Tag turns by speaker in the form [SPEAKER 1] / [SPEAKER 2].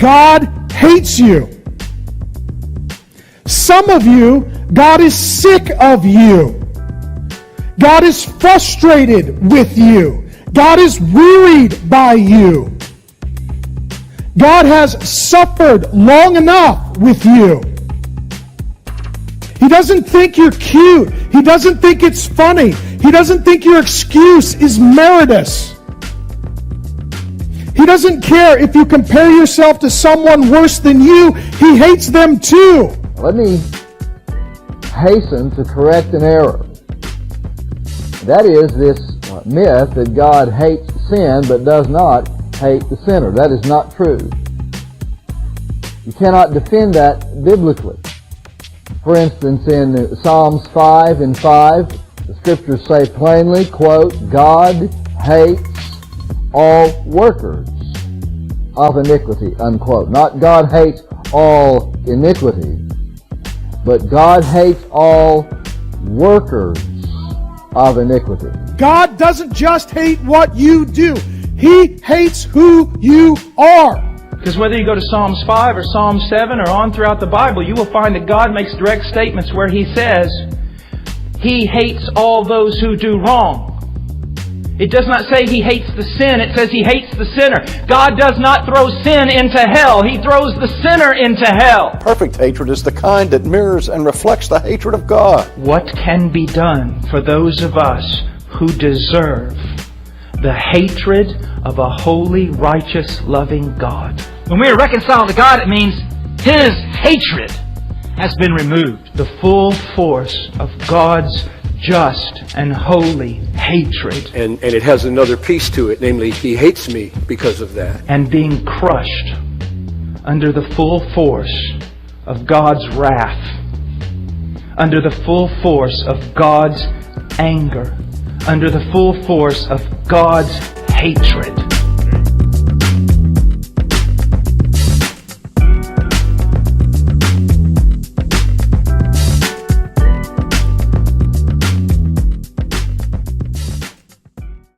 [SPEAKER 1] God hates you. Some of you, God is sick of you. God is frustrated with you. God is wearied by you. God has suffered long enough with you. He doesn't think you're cute. He doesn't think it's funny. He doesn't think your excuse is meritorious. He doesn't care if you compare yourself to someone worse than you. He hates them too.
[SPEAKER 2] Let me hasten to correct an error. That is this myth that God hates sin but does not hate the sinner. That is not true. You cannot defend that biblically. For instance, in Psalms 5 and 5, the Scriptures say plainly, quote, God hates all workers of iniquity, unquote. Not God hates all iniquity, but God hates all workers of iniquity.
[SPEAKER 1] God doesn't just hate what you do. He hates who you are.
[SPEAKER 3] Because whether you go to Psalms 5 or Psalm 7 or on throughout the Bible, you will find that God makes direct statements where He says He hates all those who do wrong. It does not say He hates the sin, it says He hates the sinner. God does not throw sin into hell, He throws the sinner into hell.
[SPEAKER 4] Perfect hatred is the kind that mirrors and reflects the hatred of God.
[SPEAKER 3] What can be done for those of us who deserve the hatred of a holy, righteous, loving God?
[SPEAKER 5] When we are reconciled to God, it means His hatred has been removed.
[SPEAKER 3] The full force of God's just and holy hatred.
[SPEAKER 6] And it has another piece to it, namely, He hates me because of that.
[SPEAKER 3] And being crushed under the full force of God's wrath, under the full force of God's anger, under the full force of God's hatred.